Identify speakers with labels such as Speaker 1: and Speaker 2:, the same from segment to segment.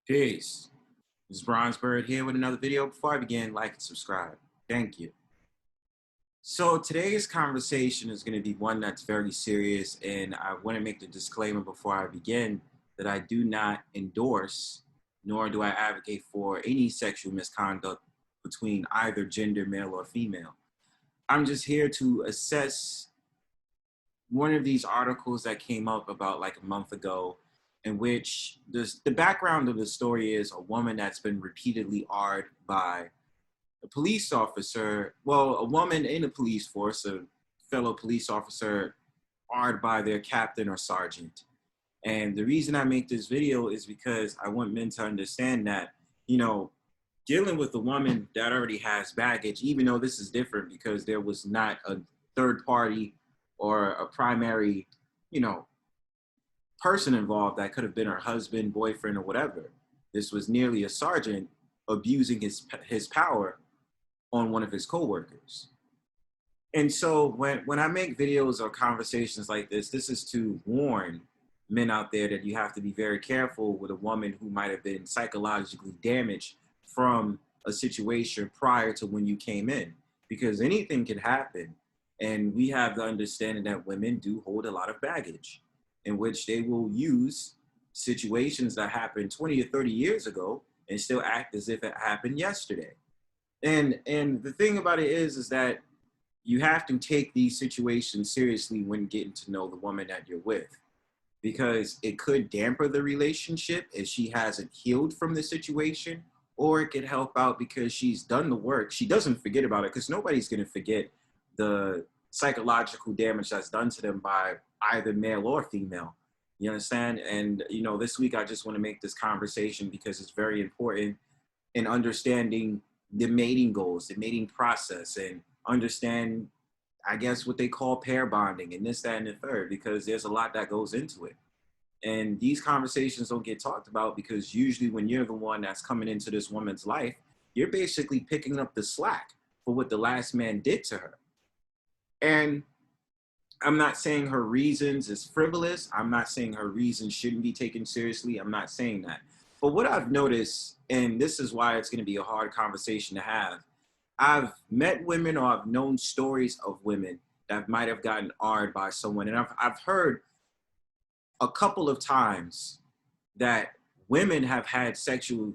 Speaker 1: Peace. This is Bronzebird here with another video. Before I begin, like and subscribe. Thank you. So today's conversation is going to be one that's very serious, and I want to make the disclaimer before I begin that I do not endorse, nor do I advocate for any sexual misconduct between either gender, male or female. I'm just here to assess one of these articles that came up about like a month ago, in which the background of the story is a woman that's been repeatedly arred by a police officer, well, a woman in the police force, a fellow police officer, arred by their captain or sergeant. And the reason I make this video is because I want men to understand that, you know, dealing with a woman that already has baggage, even though this is different because there was not a third party or a primary, you know, person involved that could have been her husband, boyfriend, or whatever. This was nearly a sergeant abusing his power on one of his coworkers. And so when I make videos or conversations like this is to warn men out there that you have to be very careful with a woman who might have been psychologically damaged from a situation prior to when you came in, because anything can happen. And we have the understanding that women do hold a lot of baggage, in which they will use situations that happened 20 or 30 years ago and still act as if it happened yesterday. And the thing about it is that you have to take these situations seriously when getting to know the woman that you're with, because it could damper the relationship if she hasn't healed from the situation, or it could help out because she's done the work. She doesn't forget about it, because nobody's going to forget the psychological damage that's done to them by either male or female. You understand? And, you know, this week I just want to make this conversation because it's very important in understanding the mating goals, the mating process, and understand, I guess, what they call pair bonding and this, that, and the third, because there's a lot that goes into it. And these conversations don't get talked about because usually when you're the one that's coming into this woman's life, you're basically picking up the slack for what the last man did to her. And I'm not saying her reasons is frivolous. I'm not saying her reasons shouldn't be taken seriously. I'm not saying that. But what I've noticed, and this is why it's going to be a hard conversation to have, I've met women or I've known stories of women that might have gotten arred by someone. And I've heard a couple of times that women have had sexual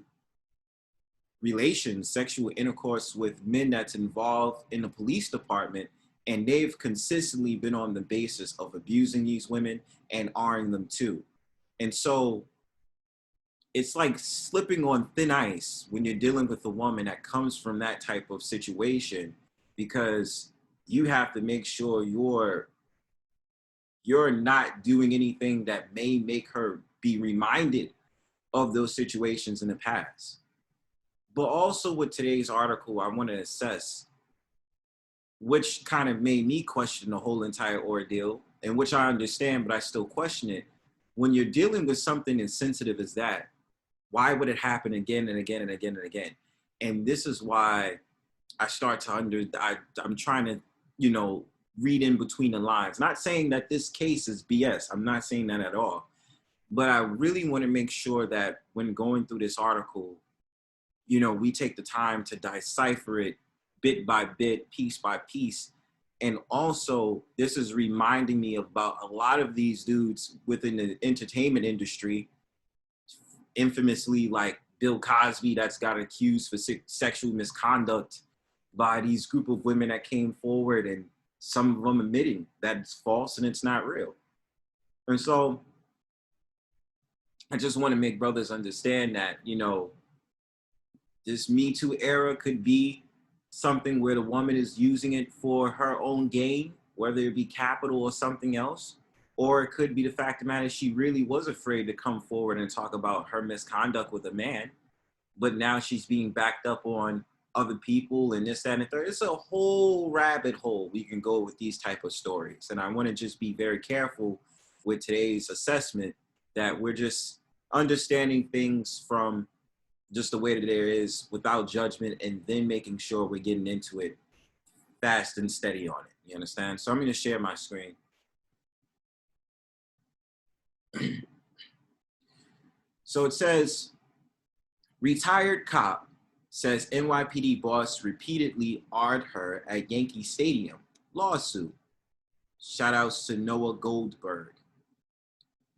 Speaker 1: relations, sexual intercourse with men that's involved in the police department, and they've consistently been on the basis of abusing these women and arring them too. And so it's like slipping on thin ice when you're dealing with a woman that comes from that type of situation, because you have to make sure you're not doing anything that may make her be reminded of those situations in the past. But also with today's article, I want to assess, which kind of made me question the whole entire ordeal, and which I understand, but I still question it. When you're dealing with something as sensitive as that, why would it happen again and again and again and again? And this is why I start to I'm trying to, you know, read in between the lines. Not saying that this case is BS. I'm not saying that at all. But I really want to make sure that when going through this article, you know, we take the time to decipher it bit by bit, piece by piece. And also, this is reminding me about a lot of these dudes within the entertainment industry, infamously like Bill Cosby, that's got accused for sexual misconduct by these group of women that came forward, and some of them admitting that it's false and it's not real. And so I just want to make brothers understand that, you know, this Me Too era could be something where the woman is using it for her own gain, whether it be capital or something else. Or it could be the fact of the matter, she really was afraid to come forward and talk about her misconduct with a man, but now she's being backed up on other people and this, that, and the third. It's a whole rabbit hole we can go with these type of stories. And I want to just be very careful with today's assessment that we're just understanding things from just the way that there is without judgment, and then making sure we're getting into it fast and steady on it. You understand? So I'm going to share my screen. So it says, Retired cop says NYPD boss repeatedly AR'd her at Yankee Stadium. Lawsuit. Shout outs to Noah Goldberg.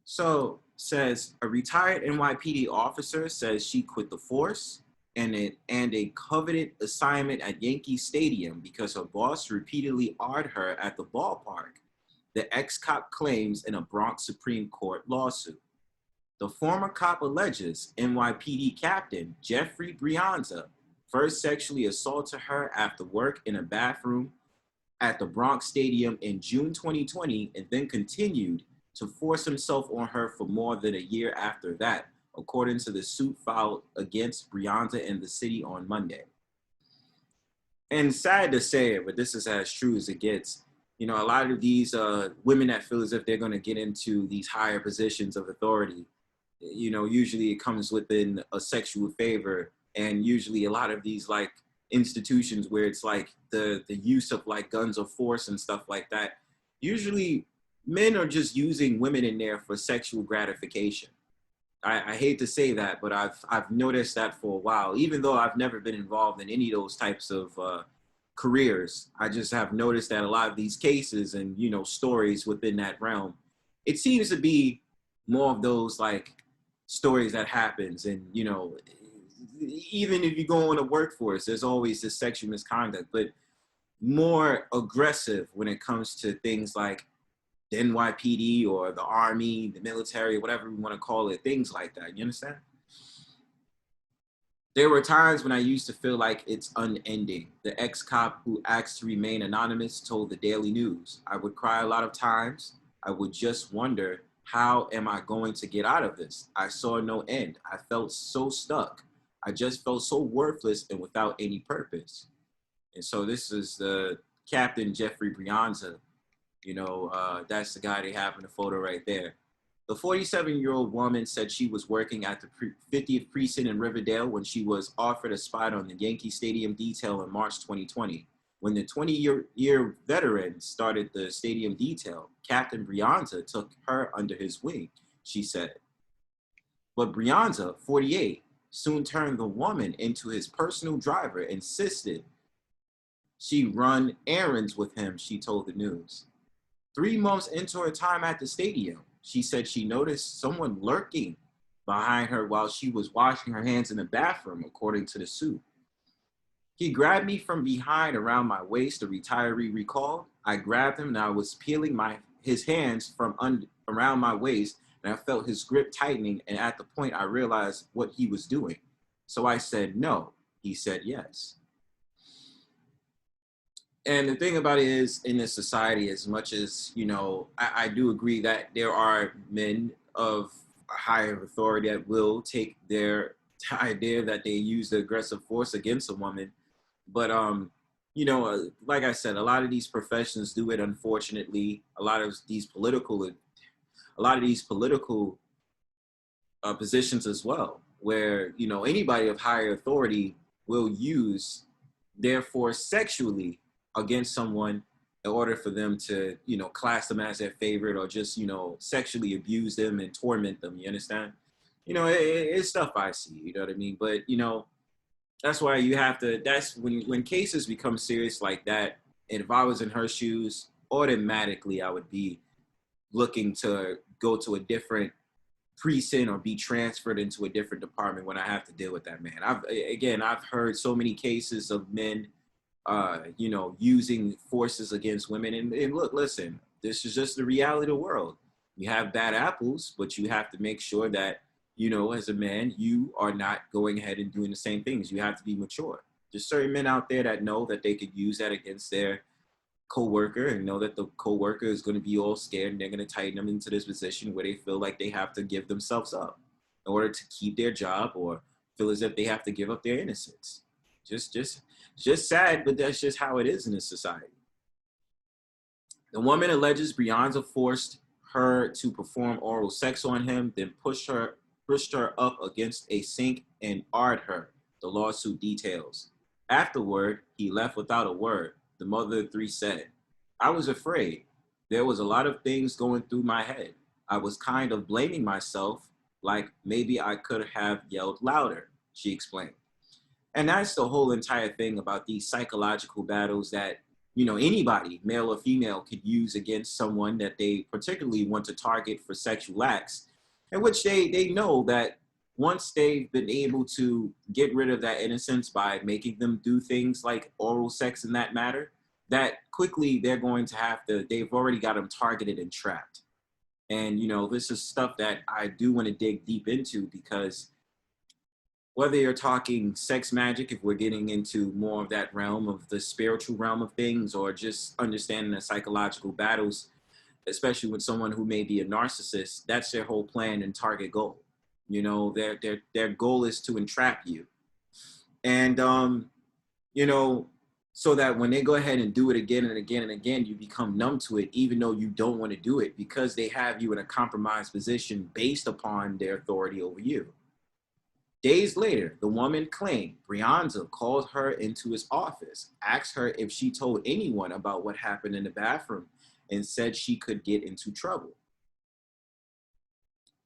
Speaker 1: So, says a retired NYPD officer says she quit the force and a coveted assignment at Yankee Stadium because her boss repeatedly AR'd her at the ballpark, the ex-cop claims in a Bronx Supreme Court lawsuit. The former cop alleges NYPD captain Jeffrey Brianza first sexually assaulted her after work in a bathroom at the Bronx Stadium in June 2020 and then continued to force himself on her for more than a year after that, according to the suit filed against Brianza in the city on Monday. And sad to say it, but this is as true as it gets. You know, a lot of these women that feel as if they're going to get into these higher positions of authority, you know, usually it comes within a sexual favor. And usually a lot of these like institutions where it's like the use of like guns of force and stuff like that, usually men are just using women in there for sexual gratification. I hate to say that, but I've noticed that for a while. Even though I've never been involved in any of those types of careers, I just have noticed that a lot of these cases and, you know, stories within that realm, it seems to be more of those like stories that happens. And, you know, even if you go in the workforce, there's always this sexual misconduct, but more aggressive when it comes to things like the NYPD or the army, the military, whatever we want to call it, things like that. You understand? There were times when I used to feel like it's unending. The ex-cop who asked to remain anonymous told the Daily News, I would cry a lot of times. I would just wonder, how am I going to get out of this? I saw no end. I felt so stuck. I just felt so worthless and without any purpose. And so this is the Captain Jeffrey Brianza. You know, that's the guy they have in the photo right there. The 47-year-old woman said she was working at the 50th precinct in Riverdale when she was offered a spot on the Yankee Stadium detail in March 2020. When the 20-year veteran started the stadium detail, Captain Brianza took her under his wing, she said. But Brianza, 48, soon turned the woman into his personal driver, insisted she run errands with him, she told the news. 3 months into her time at the stadium, she said she noticed someone lurking behind her while she was washing her hands in the bathroom, according to the suit. He grabbed me from behind around my waist, the retiree recalled. I grabbed him and I was peeling his hands from around my waist, and I felt his grip tightening, and at the point I realized what he was doing. So I said no. He said yes. And the thing about it is, in this society, as much as, you know, I do agree that there are men of higher authority that will take their idea that they use the aggressive force against a woman. But, you know, like I said, a lot of these professions do it, unfortunately. A lot of these political positions as well, where, you know, anybody of higher authority will use their force sexually against someone in order for them to, you know, class them as their favorite or just, you know, sexually abuse them and torment them. You understand? You know, it's stuff I see, you know what I mean? But, you know, that's why you have to, that's when cases become serious like that. And if I was in her shoes, automatically I would be looking to go to a different precinct or be transferred into a different department when I have to deal with that man. I've heard so many cases of men you know, using forces against women. And look, listen, this is just the reality of the world. You have bad apples, but you have to make sure that, you know, as a man, you are not going ahead and doing the same things. You have to be mature. There's certain men out there that know that they could use that against their coworker and know that the coworker is going to be all scared and they're going to tighten them into this position where they feel like they have to give themselves up in order to keep their job or feel as if they have to give up their innocence. Just sad, but that's just how it is in this society. The woman alleges Brianza forced her to perform oral sex on him, then pushed her up against a sink and AR'd her, the lawsuit details. Afterward, he left without a word, the mother of 3 said. I was afraid. There was a lot of things going through my head. I was kind of blaming myself, like maybe I could have yelled louder. she explained. And that's the whole entire thing about these psychological battles that, anybody, male or female, could use against someone that they particularly want to target for sexual acts, in which they know that once they've been able to get rid of that innocence by making them do things like oral sex in that matter, that quickly they're going to they've already got them targeted and trapped. And, this is stuff that I do want to dig deep into, because whether you're talking sex magic, if we're getting into more of that realm of the spiritual realm of things, or just understanding the psychological battles, especially with someone who may be a narcissist, that's their whole plan and target goal. Their goal is to entrap you. And, you know, so that when they go ahead and do it again and again and again, you become numb to it, even though you don't want to do it, because they have you in a compromised position based upon their authority over you. Days later, the woman claimed Brianza called her into his office, asked her if she told anyone about what happened in the bathroom, and said she could get into trouble.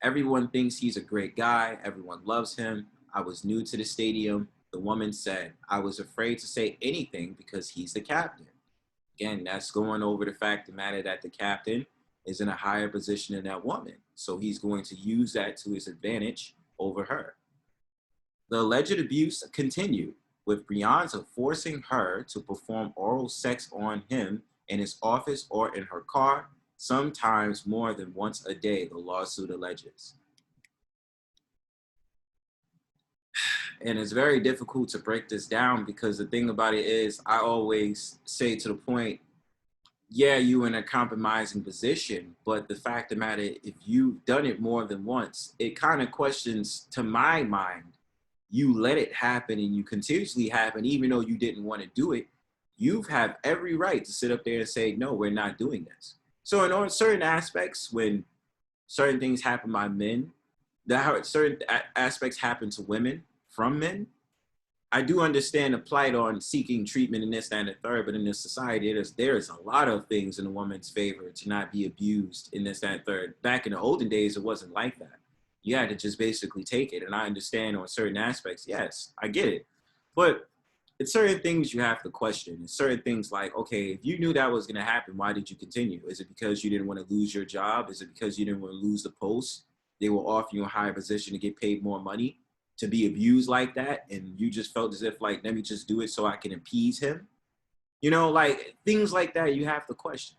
Speaker 1: Everyone thinks he's a great guy. Everyone loves him. I was new to the stadium. The woman said, I was afraid to say anything because he's the captain. Again, that's going over the fact of the matter that the captain is in a higher position than that woman. So he's going to use that to his advantage over her. The alleged abuse continued, with Brianza forcing her to perform oral sex on him in his office or in her car, sometimes more than once a day, the lawsuit alleges. And it's very difficult to break this down, because the thing about it is, I always say to the point, yeah, you're in a compromising position, but the fact of the matter, if you've done it more than once, it kind of questions, to my mind, you let it happen and you continuously happen, even though you didn't want to do it. You have every right to sit up there and say, no, we're not doing this. So in certain aspects, when certain things happen by men, certain aspects happen to women from men, I do understand the plight on seeking treatment in this, that, and the third, but in this society, there's a lot of things in a woman's favor to not be abused in this, that, and third. Back in the olden days, it wasn't like that. You had to just basically take it. And I understand on certain aspects, yes, I get it. But it's certain things you have to question. It's certain things like, okay, if you knew that was going to happen, why did you continue? Is it because you didn't want to lose your job? Is it because you didn't want to lose the post? They will offer you a higher position to get paid more money, to be abused like that, and you just felt as if, like, let me just do it so I can appease him. Like things like that you have to question.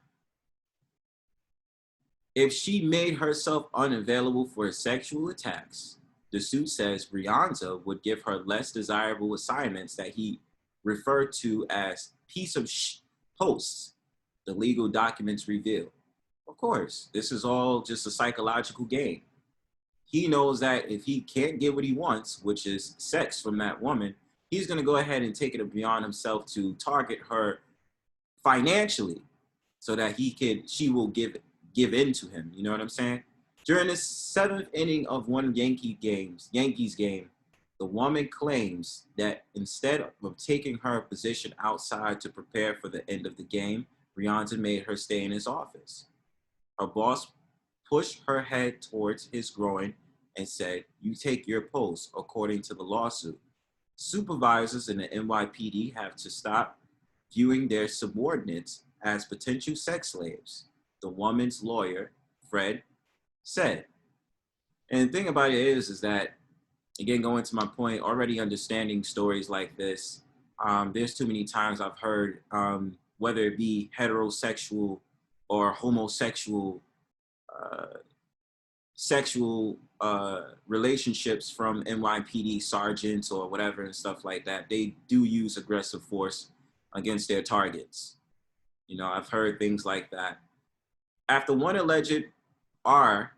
Speaker 1: If she made herself unavailable for sexual attacks, the suit says Brianza would give her less desirable assignments that he referred to as piece of posts, the legal documents reveal. Of course, this is all just a psychological game. He knows that if he can't get what he wants, which is sex from that woman, he's going to go ahead and take it beyond himself to target her financially, so that she will give in to him. You know what I'm saying? During the 7th inning of one Yankees game, the woman claims that instead of taking her position outside to prepare for the end of the game, Brianza made her stay in his office. Her boss pushed her head towards his groin and said, "You take your post," according to the lawsuit. Supervisors in the NYPD have to stop viewing their subordinates as potential sex slaves, the woman's lawyer, Fred, said. And the thing about it is that, again, going to my point, already understanding stories like this, there's too many times I've heard, whether it be heterosexual or homosexual sexual relationships from NYPD sergeants or whatever and stuff like that, they do use aggressive force against their targets. I've heard things like that. After one alleged R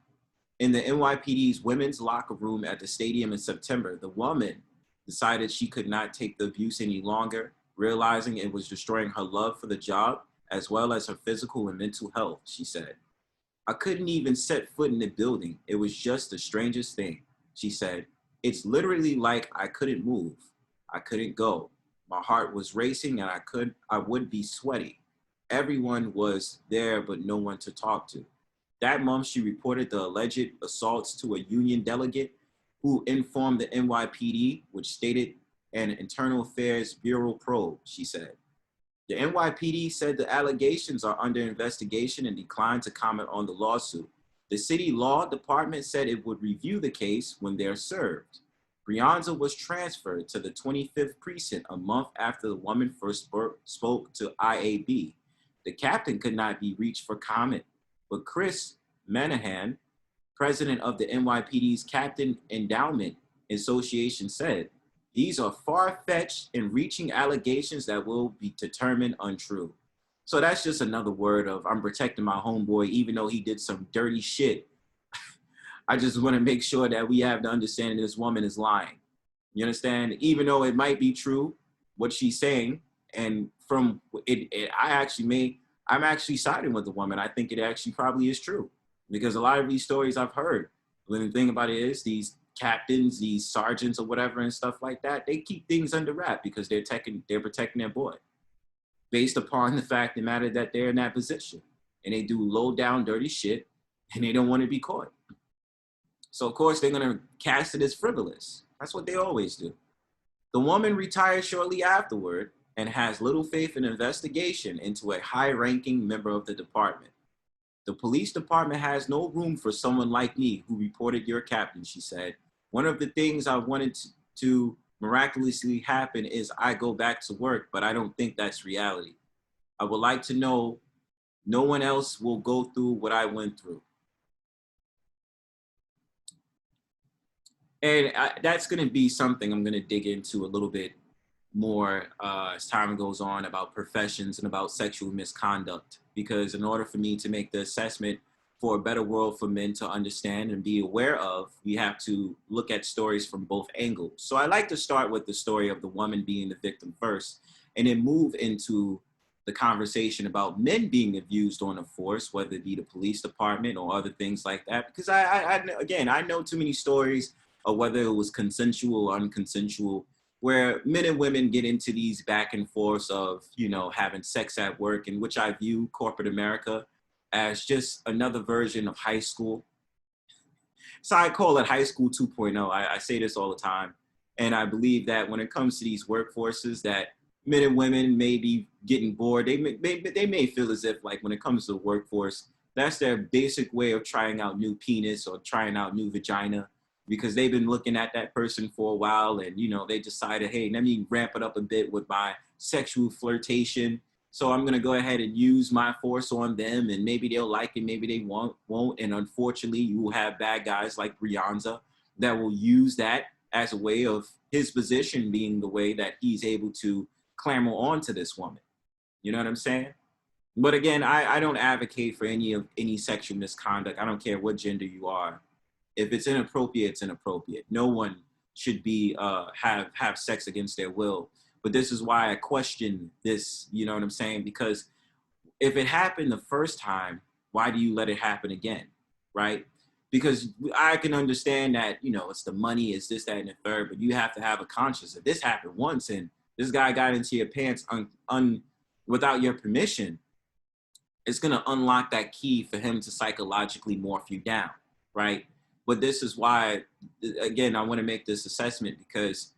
Speaker 1: in the NYPD's women's locker room at the stadium in September, the woman decided she could not take the abuse any longer, realizing it was destroying her love for the job as well as her physical and mental health, she said. "I couldn't even set foot in the building. It was just the strangest thing," she said. "It's literally like I couldn't move. I couldn't go. My heart was racing and I would be sweaty. Everyone was there, but no one to talk to." That month, she reported the alleged assaults to a union delegate, who informed the NYPD, which stated an Internal Affairs Bureau probe, she said. The NYPD said the allegations are under investigation and declined to comment on the lawsuit. The city law department said it would review the case when they're served. Brianza was transferred to the 25th precinct a month after the woman first spoke to IAB. The captain could not be reached for comment, but Chris Manahan, president of the NYPD's Captain Endowment Association, said, "These are far-fetched and reaching allegations that will be determined untrue." So that's just another word of I'm protecting my homeboy, even though he did some dirty shit. I just want to make sure that we have the understanding this woman is lying. You understand? Even though it might be true, what she's saying, and from it I'm actually siding with the woman. I think it actually probably is true because a lot of these stories I've heard, when the thing about it is these captains, these sergeants or whatever and stuff like that, they keep things under wrap because they're protecting their boy based upon the fact and matter that they're in that position and they do low down dirty shit and they don't want to be caught. So of course they're going to cast it as frivolous. That's what they always do. The woman retired shortly afterward and has little faith in investigation into a high-ranking member of the department. "The police department has no room for someone like me who reported your captain," she said. "One of the things I wanted to miraculously happen is I go back to work, but I don't think that's reality. I would like to know no one else will go through what I went through." And that's going to be something I'm going to dig into a little bit more as time goes on about professions and about sexual misconduct. Because in order for me to make the assessment for a better world for men to understand and be aware of, we have to look at stories from both angles. So I like to start with the story of the woman being the victim first, and then move into the conversation about men being abused on the force, whether it be the police department or other things like that. Because I know too many stories of whether it was consensual or unconsensual, where men and women get into these back and forths of, having sex at work, in which I view corporate America as just another version of high school. So I call it high school 2.0. I say this all the time. And I believe that when it comes to these workforces, that men and women may be getting bored. They may feel as if, like, when it comes to the workforce, that's their basic way of trying out new penis or trying out new vagina, because they've been looking at that person for a while and, they decided, hey, let me ramp it up a bit with my sexual flirtation. So I'm going to go ahead and use my force on them, and maybe they'll like it, maybe they won't. And unfortunately, you will have bad guys like Brianza that will use that as a way of his position being the way that he's able to clamor on to this woman. You know what I'm saying? But again, I don't advocate for any sexual misconduct. I don't care what gender you are. If it's inappropriate, it's inappropriate. No one should be have sex against their will. But this is why I question this, you know what I'm saying? Because if it happened the first time, why do you let it happen again, right? Because I can understand that, it's the money, it's this, that, and the third, but you have to have a conscience. If this happened once and this guy got into your pants without your permission, it's going to unlock that key for him to psychologically morph you down, right? But this is why, again, I want to make this assessment, because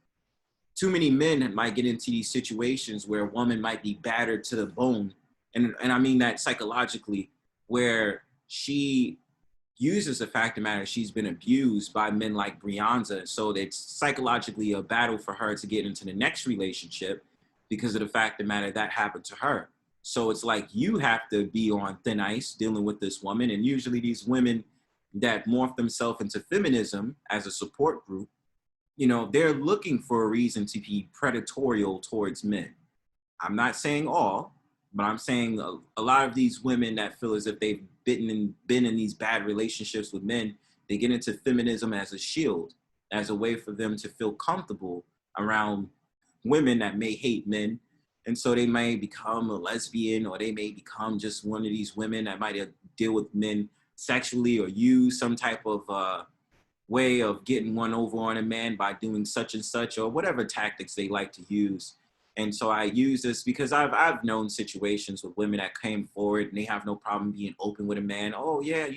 Speaker 1: too many men might get into these situations where a woman might be battered to the bone. And I mean that psychologically, where she uses the fact of the matter she's been abused by men like Brianza. So it's psychologically a battle for her to get into the next relationship because of the fact of the matter that happened to her. So it's like you have to be on thin ice dealing with this woman. And usually these women that morph themselves into feminism as a support group, they're looking for a reason to be predatory towards men. I'm not saying all, but I'm saying a lot of these women that feel as if they've been in these bad relationships with men, they get into feminism as a shield, as a way for them to feel comfortable around women that may hate men. And so they may become a lesbian, or they may become just one of these women that might deal with men sexually, or use some type of way of getting one over on a man by doing such and such, or whatever tactics they like to use. And so I use this because I've known situations with women that came forward and they have no problem being open with a man. Oh yeah,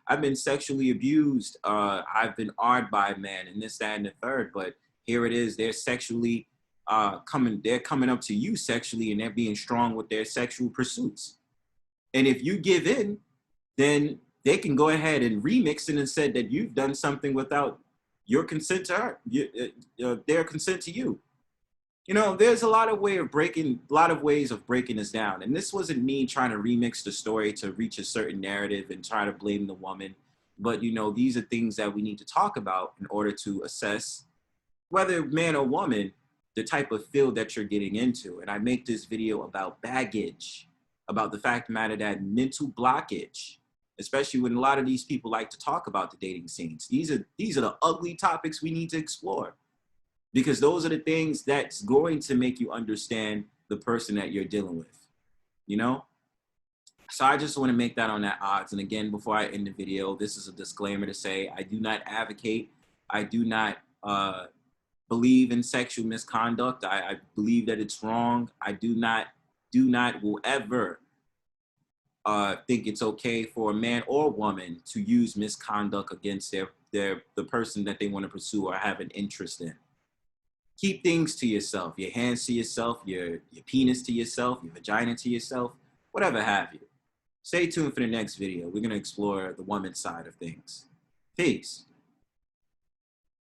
Speaker 1: I've been sexually abused. I've been awed by a man and this, that, and the third. But here it is. They're sexually they're coming up to you sexually and they're being strong with their sexual pursuits. And if you give in, then they can go ahead and remix it and said that you've done something without your consent to her, their consent to you. You know, there's a lot of ways of breaking this down. And this wasn't me trying to remix the story to reach a certain narrative and try to blame the woman. But, you know, these are things that we need to talk about in order to assess whether man or woman, the type of field that you're getting into. And I make this video about baggage, about the fact of the matter that mental blockage, especially when a lot of these people like to talk about the dating scenes. These are the ugly topics we need to explore, because those are the things that's going to make you understand the person that you're dealing with, you know? So I just want to make that on that odds. And again, before I end the video, this is a disclaimer to say I do not advocate, I do not believe in sexual misconduct. I believe that it's wrong. I do not will ever think it's okay for a man or woman to use misconduct against the person that they want to pursue or have an interest in. Keep things to yourself, your hands to yourself, your penis to yourself, your vagina to yourself, whatever have you. Stay tuned for the next video. We're going to explore the woman's side of things. Peace.